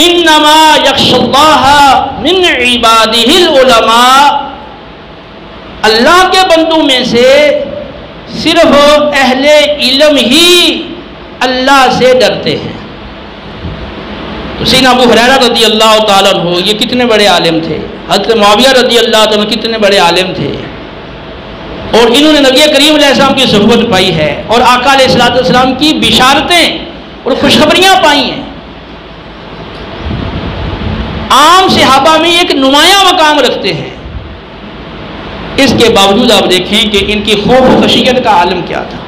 انما یخشی اللہ من عبادہ العلماء، اللہ کے بندوں میں سے صرف اہل علم ہی اللہ سے ڈرتے ہیں۔ تو سیدنا ابو ہریرہ رضی اللہ تعالیٰ عنہ یہ کتنے بڑے عالم تھے، حضرت معاویہ رضی اللہ تعالیٰ عنہ کتنے بڑے عالم تھے، اور انہوں نے نبی کریم علیہ السلام کی صحبت پائی ہے اور آقا علیہ السلام کی بشارتیں اور خوشخبریاں پائی ہیں۔ عام صحابہ میں ایک نمایاں مقام رکھتے ہیں، اس کے باوجود آپ دیکھیں کہ ان کی خوف و خشیت کا عالم کیا تھا۔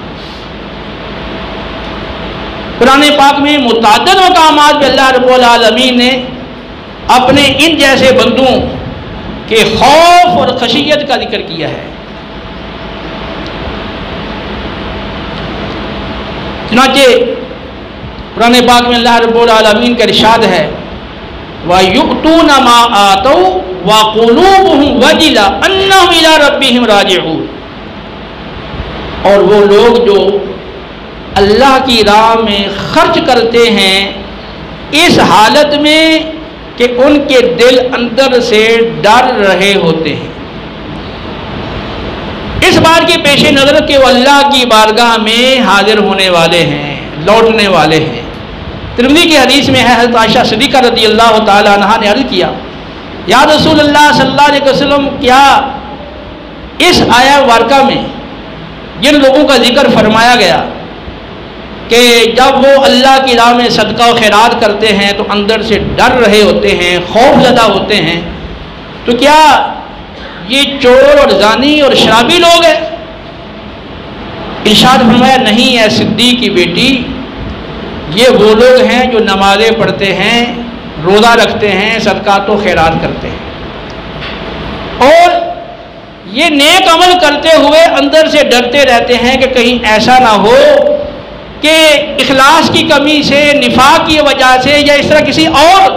قرآن پاک میں متعدد مقامات پہ اللہ رب العالمین نے اپنے ان جیسے بندوں کے خوف اور خشیت کا ذکر کیا ہے۔ چنانچہ قرآن پاک میں اللہ رب العالمین کا ارشاد ہے وَيُؤْتُونَ مَا آتَوْا وَقُلُوبُهُمْ وَجِلَةٌ أَنَّهُمْ إِلَىٰ رَبِّهِمْ رَاجِعُونَ، اور وہ لوگ جو اللہ کی راہ میں خرچ کرتے ہیں اس حالت میں کہ ان کے دل اندر سے ڈر رہے ہوتے ہیں، اس بات کے پیش نظر کہ وہ اللہ کی بارگاہ میں حاضر ہونے والے ہیں، لوٹنے والے ہیں۔ ترمذی کی حدیث میں ہے، حضرت عائشہ صدیقہ رضی اللہ تعالی عنہا نے عرض کیا یا رسول اللہ صلی اللہ علیہ وسلم، کیا اس آیہ مبارکہ میں جن لوگوں کا ذکر فرمایا گیا کہ جب وہ اللہ کی راہ میں صدقہ و خیرات کرتے ہیں تو اندر سے ڈر رہے ہوتے ہیں، خوف زدہ ہوتے ہیں، تو کیا یہ چور اور زانی اور شرابی لوگ ہیں؟ ارشاد فرمایا نہیں اے صدیق کی بیٹی، یہ وہ لوگ ہیں جو نمازیں پڑھتے ہیں، روزہ رکھتے ہیں، صدقات و خیرات کرتے ہیں، اور یہ نیک عمل کرتے ہوئے اندر سے ڈرتے رہتے ہیں کہ کہیں ایسا نہ ہو کہ اخلاص کی کمی سے، نفاق کی وجہ سے یا اس طرح کسی اور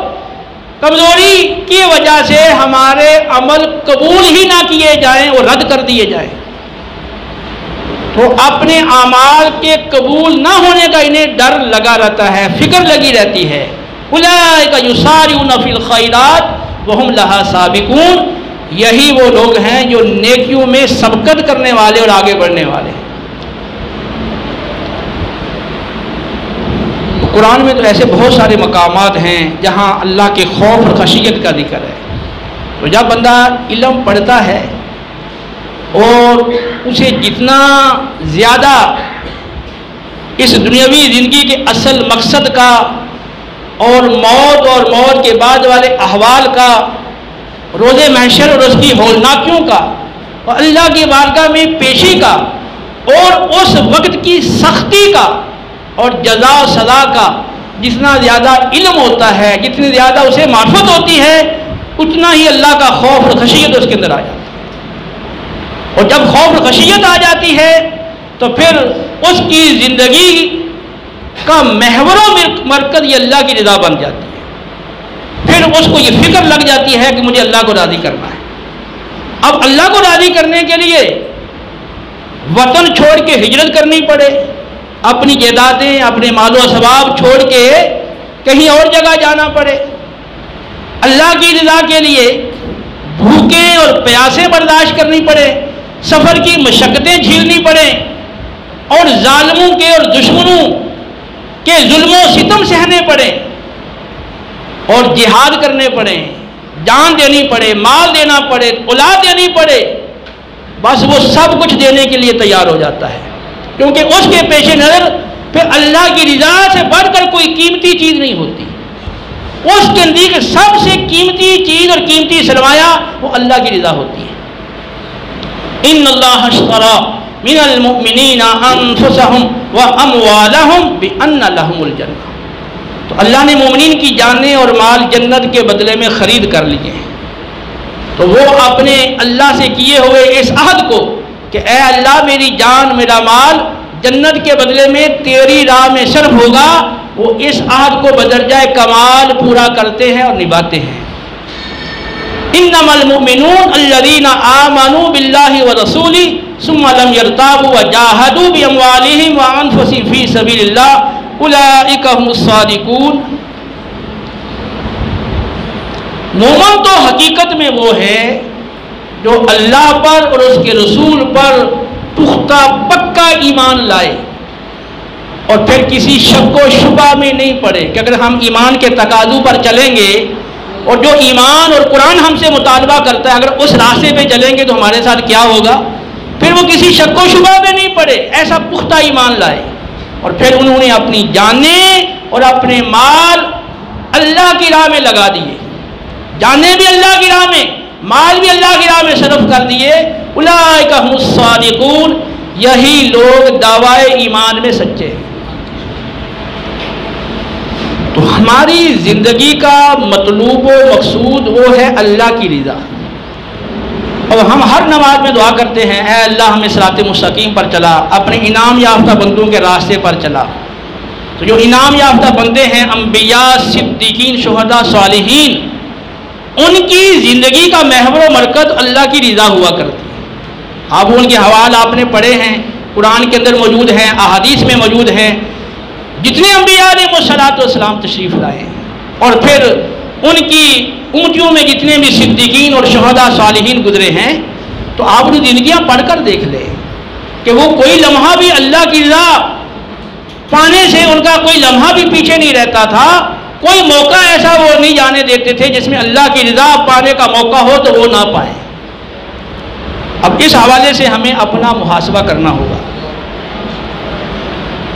کمزوری کی وجہ سے ہمارے عمل قبول ہی نہ کیے جائیں اور رد کر دیے جائیں۔ تو اپنے اعمال کے قبول نہ ہونے کا انہیں ڈر لگا رہتا ہے، فکر لگی رہتی ہے۔ اولئک یسارعون فی الخیرات وہم لہا سابقون، یہی وہ لوگ ہیں جو نیکیوں میں سبقت کرنے والے اور آگے بڑھنے والے ہیں۔ قرآن میں تو ایسے بہت سارے مقامات ہیں جہاں اللہ کے خوف اور خشیت کا ذکر ہے۔ تو جب بندہ علم پڑھتا ہے اور اسے جتنا زیادہ اس دنیاوی زندگی کے اصل مقصد کا اور موت کے بعد والے احوال کا، روز محشر اور اس کی ہولناکیوں کا اور اللہ کی بارگاہ میں پیشی کا اور اس وقت کی سختی کا اور جزا و سزا کا جتنا زیادہ علم ہوتا ہے، جتنی زیادہ اسے معرفت ہوتی ہے، اتنا ہی اللہ کا خوف اور خشیت اس کے اندر آ جاتا ہے۔ اور جب خوف اور خشیت آ جاتی ہے تو پھر اس کی زندگی کا محور و مرکز یہ اللہ کی رضا بن جاتی ہے۔ پھر اس کو یہ فکر لگ جاتی ہے کہ مجھے اللہ کو راضی کرنا ہے۔ اب اللہ کو راضی کرنے کے لیے وطن چھوڑ کے ہجرت کرنی پڑے، اپنی جائیدادیں، اپنے مال و اسباب چھوڑ کے کہیں اور جگہ جانا پڑے، اللہ کی رضا کے لیے بھوکیں اور پیاسیں برداشت کرنی پڑے، سفر کی مشقتیں جھیلنی پڑیں، اور ظالموں کے اور دشمنوں کے ظلم و ستم سہنے پڑیں، اور جہاد کرنے پڑیں، جان دینی پڑے، مال دینا پڑے، اولاد دینی پڑے، بس وہ سب کچھ دینے کے لیے تیار ہو جاتا ہے، کیونکہ اس کے پیش نظر پھر اللہ کی رضا سے بڑھ کر کوئی قیمتی چیز نہیں ہوتی۔ اس کے نزدیک سب سے قیمتی چیز اور قیمتی سرمایہ وہ اللہ کی رضا ہوتی ہے۔ ان اللہ اشتری من المؤمنین انفسهم واموالهم بان لهم الجنہ، تو اللہ نے مومنین کی جانیں اور مال جنت کے بدلے میں خرید کر لیے ہیں۔ تو وہ اپنے اللہ سے کیے ہوئے اس عہد کو کہ اے اللہ میری جان میرا مال جنت کے بدلے میں تیری راہ میں صرف ہوگا، وہ اس عہد کو بدرجہ کمال پورا کرتے ہیں اور نبھاتے ہیں۔ انما المؤمنون الذین آمنوا باللہ ورسولہ ثم لم يرتابوا وجاہدوا باموالہم وانفسہم فی سبیل اللہ اولئک هم الصادقون۔ مومن تو حقیقت میں وہ ہے جو اللہ پر اور اس کے رسول پر پختہ پکا ایمان لائے اور پھر کسی شک و شبہ میں نہیں پڑے کہ اگر ہم ایمان کے تقاضوں پر چلیں گے اور جو ایمان اور قرآن ہم سے مطالبہ کرتا ہے اگر اس راستے پہ چلیں گے تو ہمارے ساتھ کیا ہوگا، پھر وہ کسی شک و شبہ میں نہیں پڑے، ایسا پختہ ایمان لائے اور پھر انہوں نے اپنی جانیں اور اپنے مال اللہ کی راہ میں لگا دیے، جانیں بھی اللہ کی راہ میں، مال بھی اللہ کی راہ میں صرف کر دیے۔ اولئک ھم الصادقون، یہی لوگ دعوائے ایمان میں سچے ہیں۔ تو ہماری زندگی کا مطلوب و مقصود وہ ہے اللہ کی رضا، اور ہم ہر نماز میں دعا کرتے ہیں اے اللہ ہمیں صراط مستقیم پر چلا، اپنے انعام یافتہ بندوں کے راستے پر چلا۔ تو جو انعام یافتہ بندے ہیں انبیاء، صدیقین، شہداء، صالحین، ان کی زندگی کا محور و مرکز اللہ کی رضا ہوا کرتی ہے۔ آپ ان کے حوال آپ نے پڑھے ہیں، قرآن کے اندر موجود ہیں، احادیث میں موجود ہیں، جتنے انبیاء علیہ الصلوۃ والسلام تشریف لائے ہیں، اور پھر ان کی اونچیوں میں جتنے بھی صدیقین اور شہداء صالحین گزرے ہیں، تو آپ نے زندگیاں پڑھ کر دیکھ لیں کہ وہ کوئی لمحہ بھی اللہ کی رضا پانے سے ان کا کوئی لمحہ بھی پیچھے نہیں رہتا تھا، کوئی موقع ایسا وہ نہیں جانے دیتے تھے جس میں اللہ کی رضا پانے کا موقع ہو تو وہ نہ پائیں۔ اب اس حوالے سے ہمیں اپنا محاسبہ کرنا ہوگا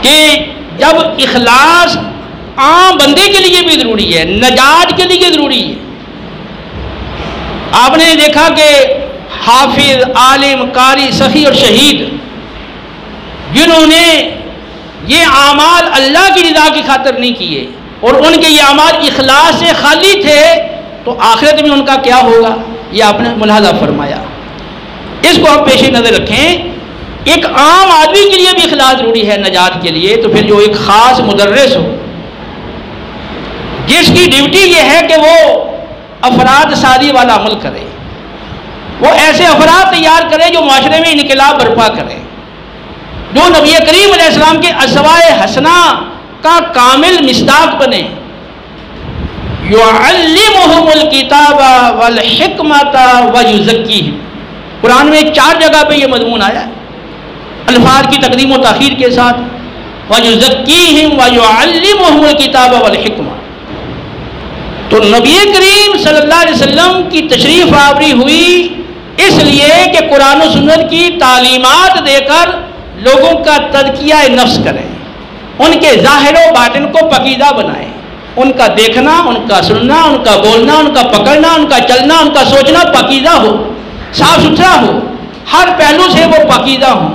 کہ جب اخلاص عام بندے کے لیے بھی ضروری ہے، نجات کے لیے ضروری ہے۔ آپ نے دیکھا کہ حافظ، عالم، قاری، سخی اور شہید جنہوں نے یہ اعمال اللہ کی رضا کی خاطر نہیں کیے اور ان کے یہ اعمال اخلاص سے خالی تھے، تو آخرت میں ان کا کیا ہوگا یہ آپ نے ملاحظہ فرمایا۔ اس کو ہم پیش نظر رکھیں۔ ایک عام آدمی کے لیے بھی اخلاص ضروری ہے نجات کے لیے، تو پھر جو ایک خاص مدرس ہو جس کی ڈیوٹی یہ ہے کہ وہ افراد سازی والا عمل کرے، وہ ایسے افراد تیار کرے جو معاشرے میں انقلاب برپا کرے، جو نبی کریم علیہ السلام کے اسوائے حسنہ کا کامل مصداق بنے۔ یعلمہم الکتاب والحکمۃ ویزکیہم، قرآن میں 4 جگہ پہ یہ مضمون آیا ہے الفاظ کی تقدیم و تاخیر کے ساتھ، وَيُزَكِّيهِمْ وَيُعَلِّمُهُمُ الْكِتَابَ وَالْحِکْمَةَ۔ تو نبی کریم صلی اللہ علیہ وسلم کی تشریف آوری ہوئی اس لیے کہ قرآن و سنت کی تعلیمات دے کر لوگوں کا تزکیہ نفس کریں، ان کے ظاہر و باطن کو پاکیزہ بنائیں، ان کا دیکھنا، ان کا سننا، ان کا بولنا، ان کا پکڑنا، ان کا چلنا، ان کا سوچنا پاکیزہ ہو، صاف ستھرا ہو، ہر پہلو سے وہ پاکیزہ ہوں۔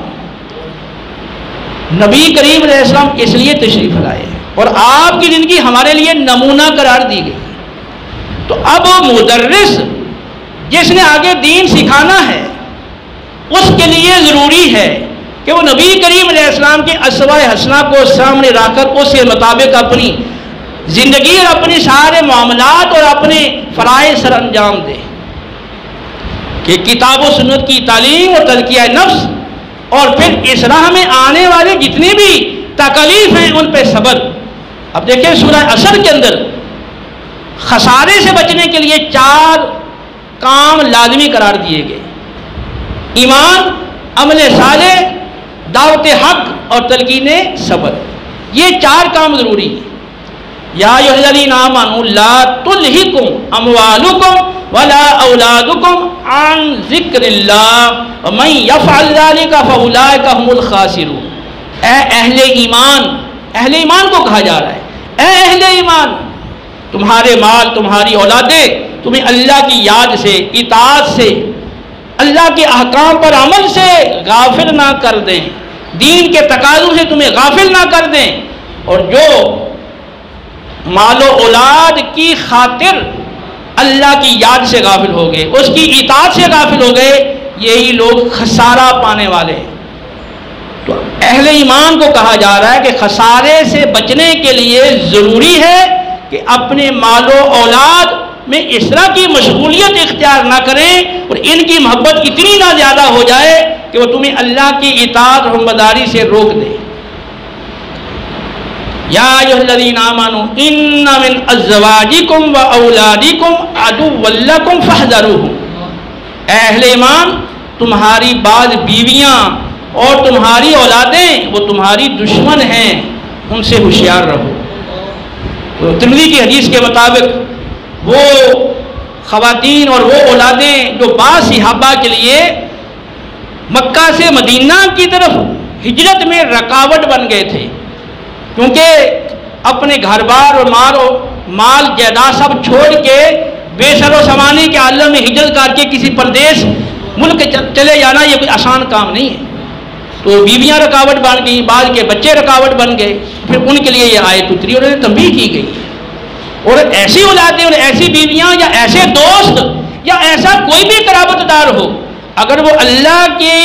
نبی کریم علیہ السلام اس لیے تشریف لائے اور آپ کی زندگی ہمارے لیے نمونہ قرار دی گئی۔ تو اب مدرس جس نے آگے دین سکھانا ہے اس کے لیے ضروری ہے کہ وہ نبی کریم علیہ السلام کے اسوائے حسنہ کو سامنے رکھ کر اس کے مطابق اپنی زندگی اور اپنے سارے معاملات اور اپنے فرائض سر انجام دے، کہ کتاب و سنت کی تعلیم اور تزکیہ نفس، اور پھر اس راہ میں آنے والے جتنے بھی تکالیف ہیں ان پہ صبر۔ اب دیکھیں سورہ عصر کے اندر خسارے سے بچنے کے لیے 4 کام لازمی قرار دیے گئے: ایمان، عمل صالح، دعوت حق اور تلقین صبر۔ یہ 4 کام ضروری ہیں۔ یا ایھا الذین آمنوا لا تلہکم اموالکم ولا اولادکم عن ذکر اللہ ومن یفعل ذلک فاولئک ھم الخاسرون۔ اے اہل ایمان، اہل ایمان کو کہا جا رہا ہے، اے اہل ایمان، تمہارے مال، تمہاری اولادیں تمہیں اللہ کی یاد سے، اطاعت سے، اللہ کے احکام پر عمل سے غافل نہ کر دیں، دین کے تقاضوں سے تمہیں غافل نہ کر دیں، اور جو مال و اولاد کی خاطر اللہ کی یاد سے غافل ہو گئے، اس کی اطاعت سے غافل ہو گئے، یہی لوگ خسارہ پانے والے ہیں۔ تو اہل ایمان کو کہا جا رہا ہے کہ خسارے سے بچنے کے لیے ضروری ہے کہ اپنے مال و اولاد میں اس طرح کی مشغولیت اختیار نہ کریں اور ان کی محبت اتنی نہ زیادہ ہو جائے کہ وہ تمہیں اللہ کی اطاعت اور حکمرانی سے روک دے۔ یا ایھا الذین آمنوا ان من ازواجکم و اولادکم عدوا لکم فاحذروہم، اے اہل ایمان تمہاری بعض بیویاں اور تمہاری اولادیں وہ تمہاری دشمن ہیں، ان سے ہوشیار رہو۔ تو ترمذی کی حدیث کے مطابق وہ خواتین اور وہ اولادیں جو بعض صحابہ کے لیے مکہ سے مدینہ کی طرف ہجرت میں رکاوٹ بن گئے تھے، کیونکہ اپنے گھر بار اور مال جائیداد سب چھوڑ کے بے سر و سامانی کے عالم میں ہجرت کر کے کسی پردیس ملک چلے جانا یہ کوئی آسان کام نہیں ہے۔ تو بیویاں رکاوٹ بن گئیں، بعض کے بچے رکاوٹ بن گئے، پھر ان کے لیے یہ آیت اتری اور انہیں تنبیہ کی گئی۔ اور ایسی اولادیں اور ایسی بیویاں یا ایسے دوست یا ایسا کوئی بھی قرابت دار ہو، اگر وہ اللہ کی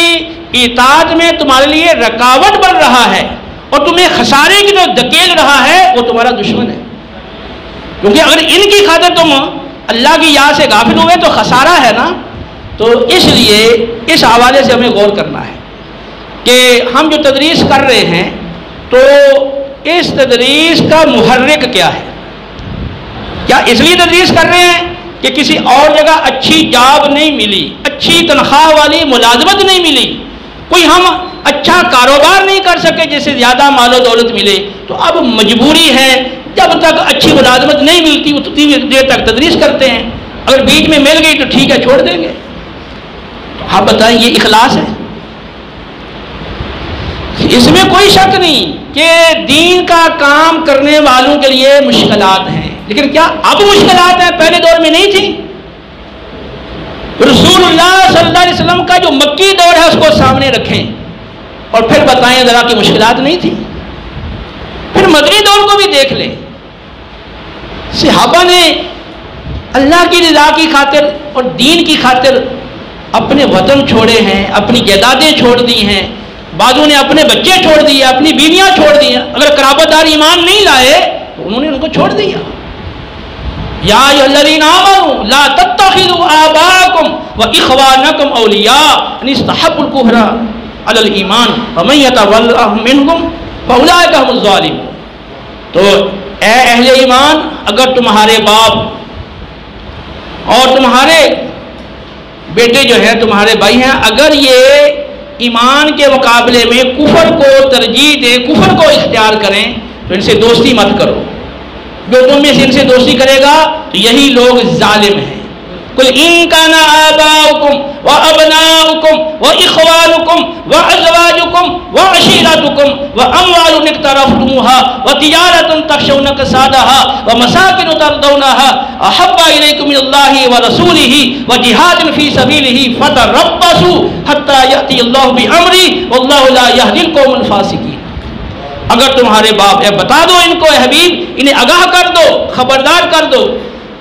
اطاعت میں تمہارے لیے رکاوٹ بن رہا ہے اور تمہیں خسارے کی طرف دھکیل رہا ہے، وہ تمہارا دشمن ہے۔ کیونکہ اگر ان کی خاطر تم اللہ کی یاد سے غافل ہوئے تو خسارہ ہے نا۔ تو اس لیے اس حوالے سے ہمیں غور کرنا ہے کہ ہم جو تدریس کر رہے ہیں تو اس تدریس کا محرک کیا ہے؟ کیا اس لیے تدریس کر رہے ہیں کہ کسی اور جگہ اچھی جاب نہیں ملی، اچھی تنخواہ والی ملازمت نہیں ملی، کوئی ہم اچھا کاروبار نہیں کر سکے جس سے زیادہ مال و دولت ملے، تو اب مجبوری ہے جب تک اچھی ملازمت نہیں ملتی اتنی دیر تک تدریس کرتے ہیں، اگر بیچ میں مل گئی تو ٹھیک ہے چھوڑ دیں گے۔ آپ بتائیں یہ اخلاص ہے؟ اس میں کوئی شک نہیں کہ دین کا کام کرنے والوں کے لیے مشکلات ہیں، لیکن کیا اب مشکلات ہیں؟ پہلے دور میں نہیں تھی۔ رسول اللہ صلی اللہ علیہ وسلم کا جو مکی دور ہے اس کو سامنے رکھیں اور پھر بتائیں ذرا کہ مشکلات نہیں تھی۔ پھر مدنی دور کو بھی دیکھ لیں، صحابہ نے اللہ کی رضا کی خاطر اور دین کی خاطر اپنے وطن چھوڑے ہیں، اپنی جائیدادیں چھوڑ دی ہیں، بعضوں نے اپنے بچے چھوڑ دیے، اپنی بیویاں چھوڑ دی ہیں۔ اگر قرابت دار ایمان نہیں لائے تو انہوں نے ان کو چھوڑ دیا۔ یا ایھا الذین آمنوا لا تتخذوا آباءکم واخوانکم اولیاء ان استحبوا الکفر علی الایمان ومن یتولہم منکم فاولئک ھم الظالمون۔ تو اے اہل ایمان، اگر تمہارے باپ اور تمہارے بیٹے جو ہیں، تمہارے بھائی ہیں، اگر یہ ایمان کے مقابلے میں کفر کو ترجیح دیں، کفر کو اختیار کریں تو ان سے دوستی مت کرو۔ جو تم میں سے ان سے دوستی کرے گا تو یہی لوگ ظالم ہیں۔ قل ان کان آباؤکم وابناؤکم واخوانکم وازواجکم وعشیرتکم واموال اقترفتموها وتجارۃ تخشون کسادها ومساکن ترضونها احب الیکم من اللہ ورسولہ وجہاد فی سبیلہ فتربصوا حتی یأتی اللہ بامرہ واللہ لا یہدی القوم الفاسقین۔ اگر تمہارے باپ ہے، بتا دو ان کو اے حبیب، انہیں آگاہ کر دو، خبردار کر دو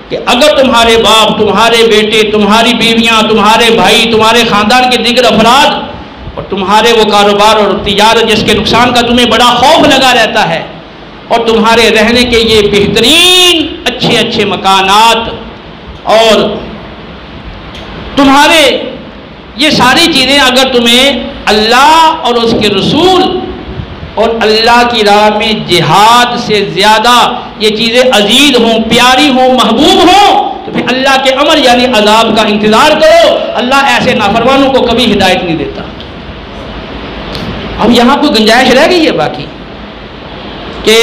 کہ اگر تمہارے باپ، تمہارے بیٹے، تمہاری بیویاں، تمہارے بھائی، تمہارے خاندان کے دیگر افراد اور تمہارے وہ کاروبار اور تجارت جس کے نقصان کا تمہیں بڑا خوف لگا رہتا ہے، اور تمہارے رہنے کے یہ بہترین اچھے اچھے مکانات اور تمہارے یہ ساری چیزیں اگر تمہیں اللہ اور اس کے رسول اور اللہ کی راہ میں جہاد سے زیادہ یہ چیزیں عزیز ہوں، پیاری ہوں، محبوب ہوں، تو پھر اللہ کے امر یعنی عذاب کا انتظار کرو۔ اللہ ایسے نافرمانوں کو کبھی ہدایت نہیں دیتا۔ اب یہاں کوئی گنجائش رہ گئی ہے باقی کہ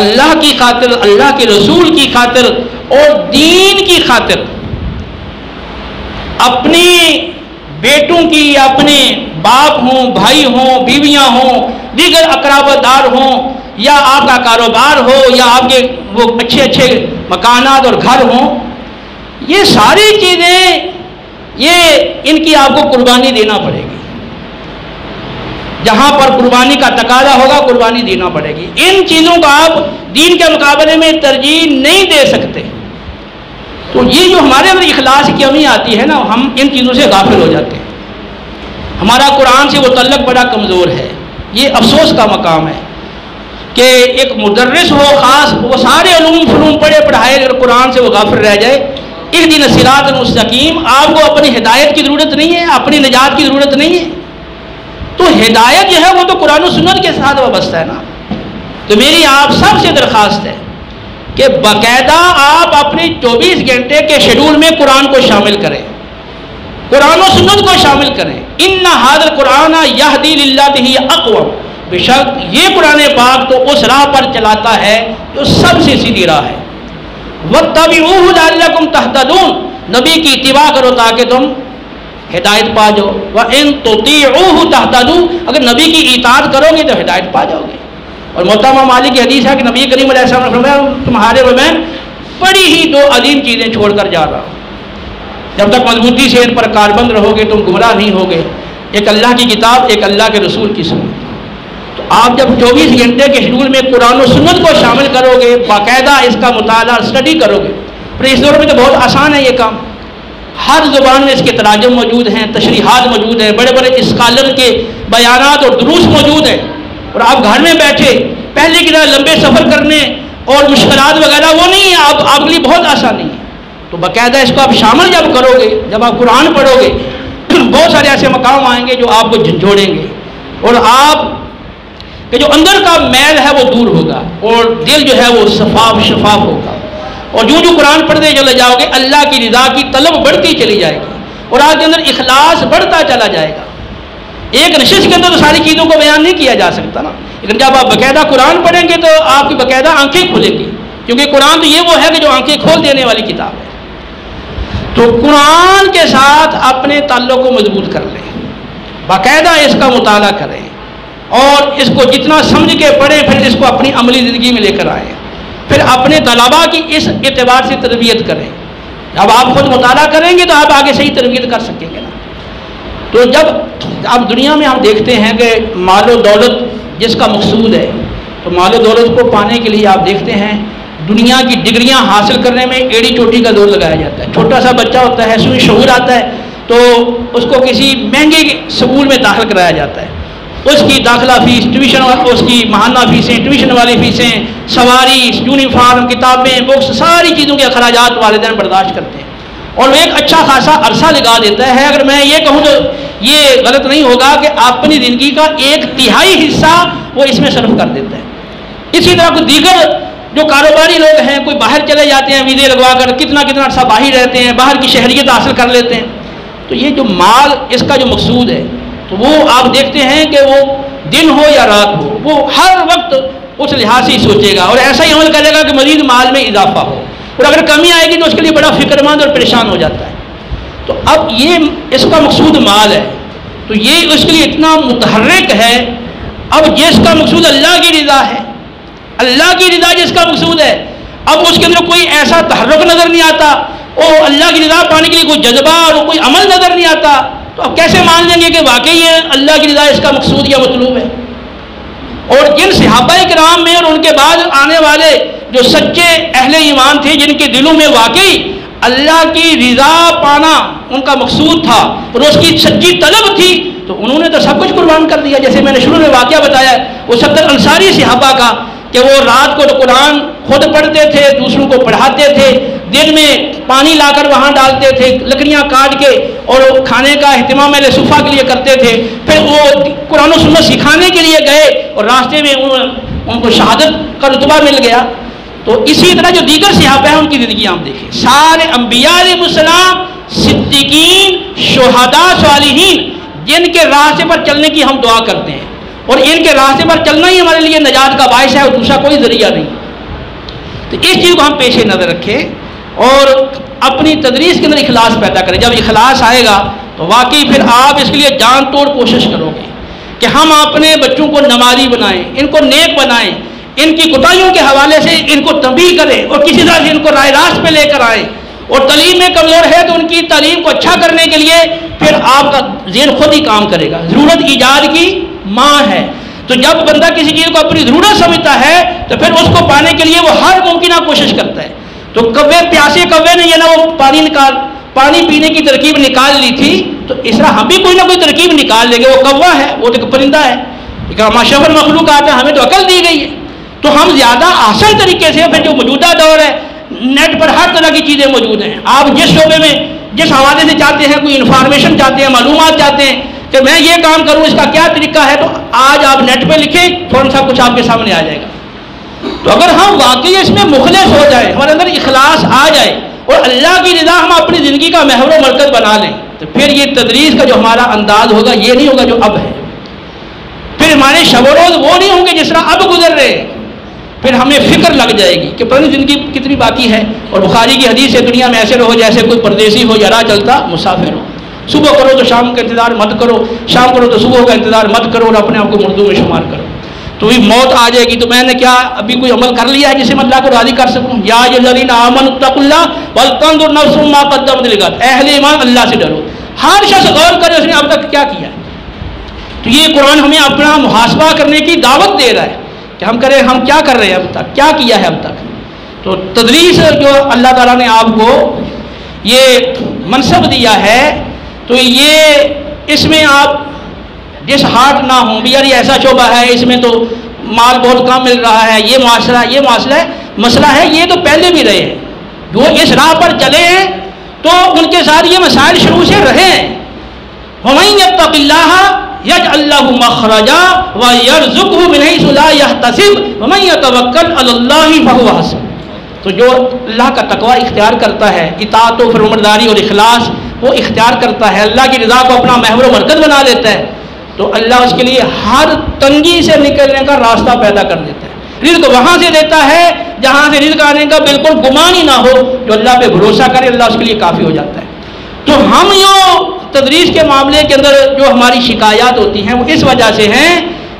اللہ کی خاطر، اللہ کے رسول کی خاطر اور دین کی خاطر اپنی بیٹوں کی، اپنے باپ ہوں، بھائی ہوں، بیویاں ہوں، دیگر اقرابت دار ہوں، یا آپ کا کاروبار ہو، یا آپ کے وہ اچھے اچھے مکانات اور گھر ہوں، یہ ساری چیزیں ان کی آپ کو قربانی دینا پڑے گی۔ جہاں پر قربانی کا تقاضا ہوگا قربانی دینا پڑے گی۔ ان چیزوں کو آپ دین کے مقابلے میں ترجیح نہیں دے سکتے۔ تو یہ جو ہمارے اندر اخلاص کی کمی آتی ہے نا، ہم ان چیزوں سے غافل ہو جاتے ہیں۔ ہمارا قرآن سے وہ تعلق بڑا کمزور ہے۔ یہ افسوس کا مقام ہے کہ ایک مدرس ہو خاص، وہ سارے علوم فنون پڑھے پڑھائے، اگر قرآن سے وہ غافل رہ جائے، اہدنا الصراط المستقیم، آپ کو اپنی ہدایت کی ضرورت نہیں ہے، اپنی نجات کی ضرورت نہیں ہے۔ تو ہدایت جو ہے وہ تو قرآن و سنت کے ساتھ وابستہ ہے نا۔ تو میری آپ سب سے درخواست ہے کہ باقاعدہ آپ اپنے 24 گھنٹے کے شیڈول میں قرآن کو شامل کریں، قرآن و سنت کو شامل کریں۔ ان ھذا القرآن یہدی للتی ہی اقوم، بے شک یہ قرآن پاک تو اس راہ پر چلاتا ہے جو سب سے سیدھی راہ ہے۔ واتبعوہ لعلکم تہتدون، نبی کی اتباع کرو تاکہ تم ہدایت پا جاؤ۔ وَإِن تُطِيعُوهُ تَهْتَدُوا، اگر نبی کی اطاعت کرو گے تو ہدایت پا جاؤ گے۔ اور محترمہ مالک کی حدیث ہے کہ نبی کریم علیہ السلام نے فرمایا تمہارے میں بڑی ہی دو عظیم چیزیں چھوڑ کر جا رہا ہوں، جب تک مضبوطی سے ان پر کاربند رہو گے تم گمراہ نہیں ہوگے، ایک اللہ کی کتاب، ایک اللہ کے رسول کی سنت۔ تو آپ جب 24 گھنٹے کے شیڈول میں قرآن و سنت کو شامل کرو گے، باقاعدہ اس کا مطالعہ اسٹڈی کرو گے، پھر اس دور میں تو بہت آسان ہے یہ کام، ہر زبان میں اس کے تراجم موجود ہیں، تشریحات موجود ہیں، بڑے بڑے اسکالر کے بیانات اور دروس موجود ہیں، اور آپ گھر میں بیٹھے پہلے کی طرح لمبے سفر کرنے اور مشکلات وغیرہ وہ نہیں ہے، آپ کے لیے بہت آسانی ہے۔ تو باقاعدہ اس کو آپ شامل جب کرو گے، جب آپ قرآن پڑھو گے، بہت سارے ایسے مقام آئیں گے جو آپ کو جھنجھوڑیں گے، اور آپ کہ جو اندر کا میل ہے وہ دور ہوگا، اور دل جو ہے وہ شفاف ہوگا، اور جو قرآن پڑھتے چلے جاؤ گے اللہ کی رضا کی طلب بڑھتی چلی جائے گی، اور آپ کے اندر اخلاص بڑھتا چلا جائے گا۔ ایک نشست کے اندر تو ساری چیزوں کو بیان نہیں کیا جا سکتا نا، لیکن جب آپ باقاعدہ قرآن پڑھیں گے تو آپ کی باقاعدہ آنکھیں کھلیں گی، کیونکہ قرآن تو یہ وہ ہے کہ جو آنکھیں کھول دینے والی کتاب ہے۔ تو قرآن کے ساتھ اپنے تعلق کو مضبوط کر لیں، باقاعدہ اس کا مطالعہ کریں، اور اس کو جتنا سمجھ کے پڑھیں، پھر اس کو اپنی عملی زندگی میں لے کر آئیں، پھر اپنے طلباء کی اس اعتبار سے تربیت کریں۔ جب آپ خود مطالعہ کریں گے تو آپ آگے صحیح تربیت کر سکیں گے نا۔ تو جب اب دنیا میں ہم دیکھتے ہیں کہ مال و دولت جس کا مقصود ہے، تو مال و دولت کو پانے کے لیے آپ دیکھتے ہیں دنیا کی ڈگریاں حاصل کرنے میں ایڑی چوٹی کا زور لگایا جاتا ہے۔ چھوٹا سا بچہ ہوتا ہے، سوئی شعور آتا ہے تو اس کو کسی مہنگے اسکول میں داخل کرایا جاتا ہے، اس کی داخلہ فیس، ٹیوشن، اس کی ماہانہ فیسیں، ٹیوشن والی فیسیں، سواری، یونیفارم، کتابیں، بکس، ساری چیزوں کے اخراجات والدین برداشت کرتے ہیں، اور وہ ایک اچھا خاصا عرصہ لگا دیتا ہے۔ اگر میں یہ کہوں تو یہ غلط نہیں ہوگا کہ اپنی زندگی کا 1/3 حصہ وہ اس میں صرف کر دیتا ہے۔ اسی طرح کوئی دیگر جو کاروباری لوگ ہیں، کوئی باہر چلے جاتے ہیں ویزے لگوا کر، کتنا عرصہ باہر رہتے ہیں، باہر کی شہریت حاصل کر لیتے ہیں۔ تو یہ جو مال، اس کا جو مقصود ہے، تو وہ آپ دیکھتے ہیں کہ وہ دن ہو یا رات ہو، وہ ہر وقت اس لحاظ سے ہی سوچے گا اور ایسا ہی عمل کرے گا کہ مزید مال میں اضافہ ہو، اور اگر کمی آئے گی تو اس کے لیے بڑا فکر مند اور پریشان ہو جاتا ہے۔ تو اب یہ اس کا مقصود مال ہے، تو یہ اس کے لیے اتنا متحرک ہے۔ اب جس کا مقصود اللہ کی رضا ہے، اللہ کی رضا جس کا مقصود ہے، اب اس کے اندر کوئی ایسا تحرک نظر نہیں آتا، اور اللہ کی رضا پانے کے لیے کوئی جذبہ اور کوئی عمل نظر نہیں آتا، تو اب کیسے مان لیں گے کہ واقعی یہ اللہ کی رضا اس کا مقصود یا مطلوب ہے؟ اور جن صحابہ کرام میں اور ان کے بعد آنے والے جو سچے اہل ایمان تھے، جن کے دلوں میں واقعی اللہ کی رضا پانا ان کا مقصود تھا اور اس کی سچی طلب تھی، تو انہوں نے تو سب کچھ قربان کر دیا۔ جیسے میں نے شروع میں واقعہ بتایا وہ 70 انصاری صحابہ کا، کہ وہ رات کو قرآن خود پڑھتے تھے، دوسروں کو پڑھاتے تھے، دن میں پانی لا کر وہاں ڈالتے تھے، لکڑیاں کاٹ کے، اور کھانے کا اہتمام اہل صفہ کے لیے کرتے تھے، پھر وہ قرآن و سنت سکھانے کے لیے گئے اور راستے میں ان کو شہادت کا رتبہ مل گیا۔ تو اسی طرح جو دیگر صحابہ ہیں ان کی زندگی آپ دیکھیں، سارے انبیاء علیہ السلام، صدیقین، شہداء، صالحین، جن کے راستے پر چلنے کی ہم دعا کرتے ہیں، اور ان کے راستے پر چلنا ہی ہمارے لیے نجات کا باعث ہے اور دوسرا کوئی ذریعہ نہیں۔ تو اس چیز کو ہم پیش نظر رکھیں اور اپنی تدریس کے اندر اخلاص پیدا کریں۔ جب اخلاص آئے گا تو واقعی پھر آپ اس کے لیے جان توڑ کوشش کرو گے کہ ہم اپنے بچوں کو نمازی بنائیں، ان کو نیک بنائیں، ان کی کوتاہیوں کے حوالے سے ان کو تنبیہ کریں، اور کسی طرح سے ان کو رائے راست پہ لے کر آئیں، اور تعلیم میں کمزور ہے تو ان کی تعلیم کو اچھا کرنے کے لیے پھر آپ کا ذہن خود ہی کام کرے گا۔ ضرورت ایجاد کی ماں ہے، تو جب بندہ کسی چیز کو اپنی ضرورت سمجھتا ہے تو پھر اس کو پانے کے لیے وہ ہر ممکنہ کوشش کرتا ہے۔ تو کوے پیاسے کوے نے یہ نہ وہ پانی پینے کی ترکیب نکال لی تھی، تو اس طرح ہم بھی کوئی نہ کوئی ترکیب نکال لیں گے۔ وہ کوا ہے، وہ تو پرندہ ہے، اشرف المخلوق آتا ہے، ہمیں تو عقل دی گئی ہے، تو ہم زیادہ آسان طریقے سے پھر جو موجودہ دور ہے، نیٹ پر ہر طرح کی چیزیں موجود ہیں، آپ جس شعبے میں جس حوالے سے چاہتے ہیں، کوئی انفارمیشن چاہتے ہیں، معلومات چاہتے ہیں کہ میں یہ کام کروں، اس کا کیا طریقہ ہے، تو آج آپ نیٹ پہ لکھیں، فوراً سب کچھ آپ کے سامنے آ جائے گا۔ تو اگر ہم واقعی اس میں مخلص ہو جائیں، ہمارے اندر اخلاص آ جائے اور اللہ کی رضا ہم اپنی زندگی کا محور و مرکز بنا لیں، تو پھر یہ تدریس کا جو ہمارا انداز ہوگا یہ نہیں ہوگا جو اب ہے. پھر ہمارے شب و روز وہ نہیں ہوں گے جس طرح اب گزر رہے ہیں. پھر ہمیں فکر لگ جائے گی کہ پتہ نہیں زندگی کتنی باقی ہے. اور بخاری کی حدیث ہے، دنیا میں ایسے رہو جیسے کوئی پردیسی ہو یا راہ چلتا مسافر ہو. صبح کرو تو شام کا انتظار مت کرو، شام کرو تو صبح کا انتظار مت کرو، اور اپنے آپ کو مردوں میں شمار کرو. تو بھی موت آ جائے گی تو میں نے کیا ابھی کوئی عمل کر لیا ہے جسے میں اللہ کو راضی کر سکوں؟ یا الذین آمنوا اتقوا اللہ ولتنظر نفس ما قدمت لغد. اہل ایمان اللہ سے ڈرو. ہر شخص غور کرے اس نے اب تک کیا کیا ہے. تو یہ قرآن ہمیں اپنا محاسبہ کرنے کی دعوت دے رہا ہے کہ ہم کریں، ہم کیا کر رہے ہیں اب تک، کیا کیا ہے اب تک. تو تدریس جو اللہ تعالیٰ نے آپ کو یہ منصب دیا ہے، تو یہ اس میں آپ ڈس ہارٹ نہ ہوں بھی یار یہ ایسا شعبہ ہے اس میں تو مال بہت کم مل رہا ہے، یہ معاشرہ ہے. مسئلہ ہے یہ تو پہلے بھی رہے ہیں، جو اس راہ پر چلے ہیں تو ان کے ساتھ یہ مسائل شروع سے رہے ہیں. وَمَن يَتَّقِ اللَّهَ يَجْعَل لَّهُ مَخْرَجًا وَيَرْزُقْهُ مِنْ حَيْثُ لَا يَحْتَسِبُ وَمَن يَتَوَكَّلْ عَلَى اللَّهِ فَهُوَ حَسْبُهُ. تو جو اللہ کا تقوی اختیار کرتا ہے، اطاعت و فرمانبرداری اور اخلاص وہ اختیار کرتا ہے، اللہ کی رضا کو اپنا محور و مرکز بنا لیتا ہے، تو اللہ اس کے لیے ہر تنگی سے نکلنے کا راستہ پیدا کر دیتا ہے. رزق وہاں سے دیتا ہے جہاں سے رزق آنے کا بالکل گمان ہی نہ ہو. جو اللہ پہ بھروسہ کرے اللہ اس کے لیے کافی ہو جاتا ہے. تو ہم جو تدریس کے معاملے کے اندر جو ہماری شکایات ہوتی ہیں وہ اس وجہ سے ہیں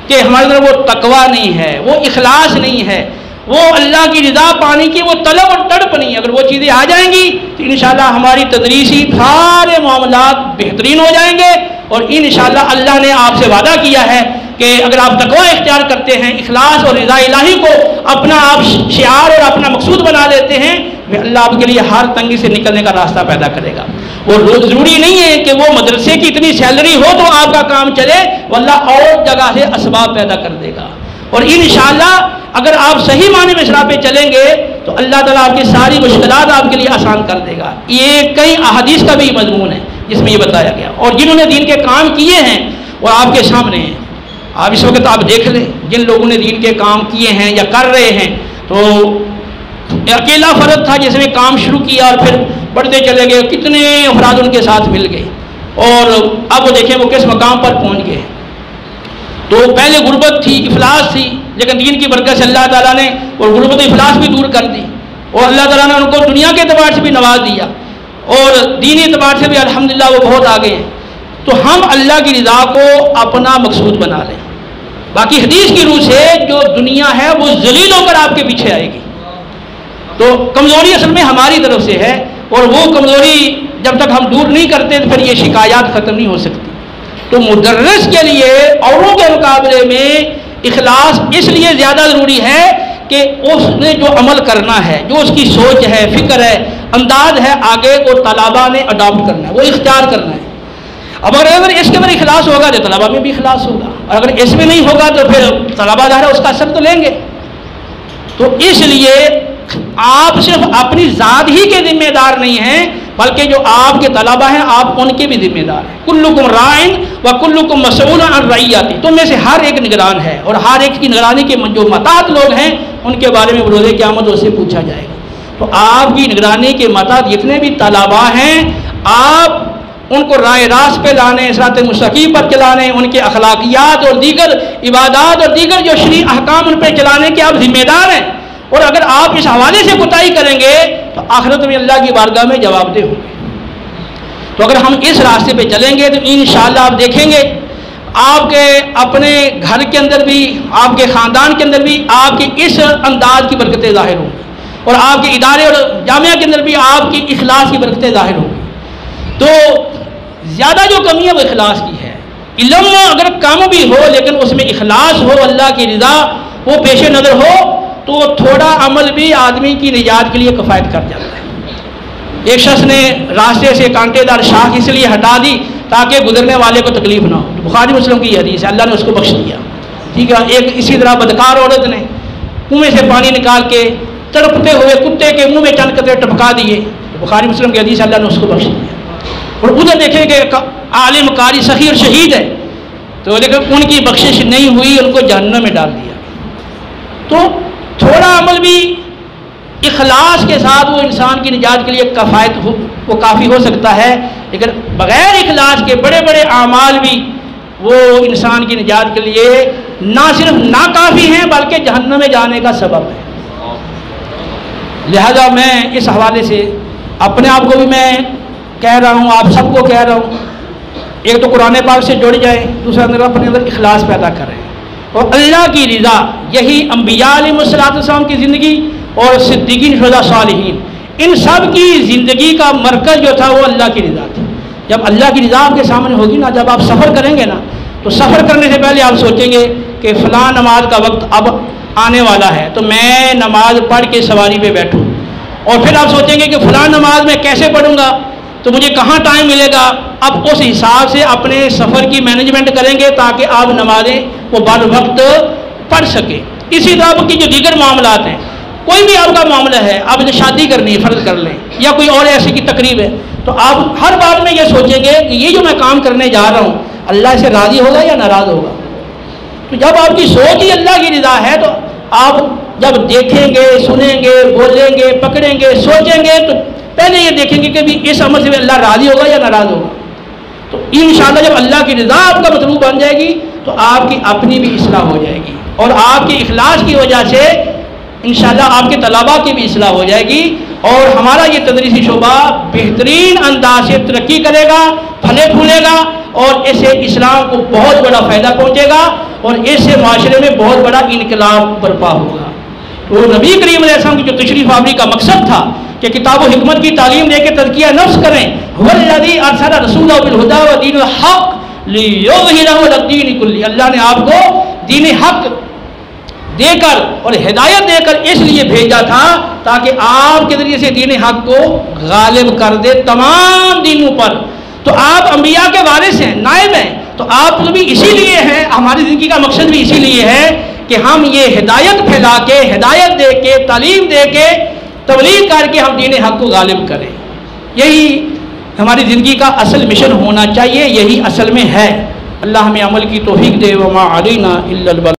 کہ ہمارے اندر وہ تقوی نہیں ہے، وہ اخلاص نہیں ہے، وہ اللہ کی رضا پانے کی وہ طلب اور تڑپ نہیں. اگر وہ چیزیں آ جائیں گی تو انشاءاللہ ہماری تدریسی سارے معاملات بہترین ہو جائیں گے. اور انشاءاللہ اللہ نے آپ سے وعدہ کیا ہے کہ اگر آپ تقوی اختیار کرتے ہیں، اخلاص اور رضا الہی کو اپنا آپ شعار اور اپنا مقصود بنا لیتے ہیں، اللہ آپ کے لیے ہر تنگی سے نکلنے کا راستہ پیدا کرے گا. اور ضروری نہیں ہے کہ وہ مدرسے کی اتنی سیلری ہو تو آپ کا کام چلے، واللہ اور جگہ سے اسباب پیدا کر دے گا. اور انشاءاللہ اگر آپ صحیح معنی میں اس راہ پہ چلیں گے تو اللہ تعالیٰ آپ کی ساری مشکلات آپ کے لیے آسان کر دے گا. یہ کئی احادیث کا بھی مضمون ہے جس میں یہ بتایا گیا. اور جنہوں نے دین کے کام کیے ہیں وہ آپ کے سامنے ہیں. آپ اس وقت آپ دیکھ لیں جن لوگوں نے دین کے کام کیے ہیں یا کر رہے ہیں، تو اکیلا فرد تھا جس نے کام شروع کیا اور پھر بڑھتے چلے گئے، کتنے افراد ان کے ساتھ مل گئے اور اب وہ دیکھیں وہ کس مقام پر پہنچ گئے. تو پہلے غربت تھی، افلاس تھی، لیکن دین کی برکت سے اللہ تعالیٰ نے اور غربت و افلاس بھی دور کر دی، اور اللہ تعالیٰ نے ان کو دنیا کے اعتبار سے بھی نواز دیا اور دینی اعتبار سے بھی الحمدللہ وہ بہت آگے ہیں. تو ہم اللہ کی رضا کو اپنا مقصود بنا لیں. باقی حدیث کی روح سے جو دنیا ہے وہ ذلیل ہو کر آپ کے پیچھے آئے گی. تو کمزوری اصل میں ہماری طرف سے ہے، اور وہ کمزوری جب تک ہم دور نہیں کرتے تو پھر یہ شکایات ختم نہیں ہو سکتی. تو مدرس کے لیے اوروں کے مقابلے میں اخلاص اس لیے زیادہ ضروری ہے کہ اس نے جو عمل کرنا ہے، جو اس کی سوچ ہے، فکر ہے، انداز ہے، آگے وہ طلباء نے اڈاپٹ کرنا ہے، وہ اختیار کرنا ہے. اب اگر اس کے اندر اخلاص ہوگا تو طلباء میں بھی اخلاص ہوگا، اور اگر اس میں نہیں ہوگا تو پھر طلباء ظاہر ہے اس کا اثر تو لیں گے. تو اس لیے آپ صرف اپنی ذات ہی کے ذمہ دار نہیں ہیں بلکہ جو آپ کے طلباء ہیں آپ ان کے بھی ذمہ دار ہیں. کلکم راعٍ وکلکم مسئول عن رعیتہ. تم میں سے ہر ایک نگران ہے اور ہر ایک کی نگرانی کے جو متحد لوگ ہیں ان کے بارے میں بروز قیامت اس سے پوچھا جائے گا. تو آپ کی نگرانی کے متحد جتنے بھی طلباء ہیں آپ ان کو رائے راست پہ لانے، صراط مستقیم پر چلانے، ان کے اخلاقیات اور دیگر عبادات اور دیگر جو شرعی احکام ان پہ چلانے کے آپ ذمہ دار ہیں. اور اگر آپ اس حوالے سے کوتاہی کریں گے تو آخرت میں اللہ کی بارگاہ میں جواب دہ ہوں گے. تو اگر ہم اس راستے پہ چلیں گے تو انشاءاللہ آپ دیکھیں گے آپ کے اپنے گھر کے اندر بھی، آپ کے خاندان کے اندر بھی آپ کے اس انداز کی برکتیں ظاہر ہوں گی، اور آپ کے ادارے اور جامعہ کے اندر بھی آپ کی اخلاص کی برکتیں ظاہر ہوں گی. تو زیادہ جو کمی ہے وہ اخلاص کی ہے. علم اگر کم بھی ہو لیکن اس میں اخلاص ہو، اللہ کی رضا وہ پیش نظر ہو تو تھوڑا عمل بھی آدمی کی نجات کے لیے کفایت کر جاتا ہے. ایک شخص نے راستے سے کانٹے دار شاخ اس لیے ہٹا دی تاکہ گزرنے والے کو تکلیف نہ ہو. بخاری مسلم کی حدیث ہے، اللہ نے اس کو بخش دیا. ٹھیک ہے. ایک اسی طرح بدکار عورت نے کنویں سے پانی نکال کے تڑپتے ہوئے کتے کے منہ میں چند قطرے ٹپکا دیے. بخاری مسلم کی حدیث ہے، اللہ نے اس کو بخش دیا. اور ادھر دیکھیں کہ عالم قاری سخی اور شہید ہے تو لیکن ان کی بخشش نہیں ہوئی، ان کو جہنم میں ڈال دیا. تو تھوڑا عمل بھی اخلاص کے ساتھ وہ انسان کی نجات کے لیے وہ کافی ہو سکتا ہے، لیکن بغیر اخلاص کے بڑے بڑے اعمال بھی وہ انسان کی نجات کے لیے نہ صرف ناکافی ہیں بلکہ جہنم میں جانے کا سبب ہے۔ لہذا میں اس حوالے سے اپنے آپ کو بھی میں کہہ رہا ہوں، آپ سب کو کہہ رہا ہوں، ایک تو قرآن پاک سے جڑ جائیں، دوسرا اپنے اندر اخلاص پیدا کریں، اور اللہ کی رضا، یہی انبیاء علیہ السلام کی زندگی اور صدیقین، شہداء، صالحین، ان سب کی زندگی کا مرکز جو تھا وہ اللہ کی رضا تھی۔ جب اللہ کی رضا آپ کے سامنے ہوگی نا، جب آپ سفر کریں گے نا، تو سفر کرنے سے پہلے آپ سوچیں گے کہ فلاں نماز کا وقت اب آنے والا ہے تو میں نماز پڑھ کے سواری پہ بیٹھوں، اور پھر آپ سوچیں گے کہ فلاں نماز میں کیسے پڑھوں گا، تو مجھے کہاں ٹائم ملے گا۔ اب اس حساب سے اپنے سفر کی مینجمنٹ کریں گے تاکہ آپ نمازیں وہ بر وقت پڑھ سکیں۔ اسی طرح آپ کی جو دیگر معاملات ہیں، کوئی بھی آپ کا معاملہ ہے، آپ نے شادی کرنی ہے، فرض کر لیں، یا کوئی اور ایسی کی تقریب ہے، تو آپ ہر بات میں یہ سوچیں گے کہ یہ جو میں کام کرنے جا رہا ہوں اللہ سے راضی ہوگا یا ناراض ہوگا۔ تو جب آپ کی سوچ ہی اللہ کی رضا ہے، تو آپ جب دیکھیں گے، سنیں گے، بولیں گے، پکڑیں گے، سوچیں گے، تو پہلے یہ دیکھیں گے کہ بھی اس عمل سے اللہ راضی ہوگا یا ناراض ہوگا۔ تو انشاءاللہ جب اللہ کی رضا آپ کا مطلوب بن جائے گی تو آپ کی اپنی بھی اصلاح ہو جائے گی، اور آپ کی اخلاص کی وجہ سے انشاءاللہ آپ کے طلباء کی بھی اصلاح ہو جائے گی، اور ہمارا یہ تدریسی شعبہ بہترین انداز سے ترقی کرے گا، پھلے پھولے گا، اور اس سے اسلام کو بہت بڑا فائدہ پہنچے گا، اور اس سے معاشرے میں بہت بڑا انقلاب برپا ہوگا۔ تو نبی کریم علیہ السلام کی جو تشریف آوری کا مقصد تھا کہ کتاب و حکمت کی تعلیم دے کے تزکیہ نفس کریں، هو الذی ارسل رسولہ بالہدی ودین الحق لیظہرہ علی الدین کلہ، اللہ نے آپ کو دین حق دے کر اور ہدایت دے کر اس لیے بھیجا تھا تاکہ آپ کے ذریعے سے دین حق کو غالب کر دے تمام دینوں پر۔ تو آپ انبیاء کے وارث ہیں، نائب ہیں، تو آپ بھی اسی لیے ہیں، ہماری زندگی کا مقصد بھی اسی لیے ہے کہ ہم یہ ہدایت پھیلا کے، ہدایت دے کے، تعلیم دے کے، تبلیغ کر کے ہم دین حق کو غالب کریں۔ یہی ہماری زندگی کا اصل مشن ہونا چاہیے، یہی اصل میں ہے۔ اللہ ہمیں عمل کی توفیق دے، وما علینا الا البلاغ۔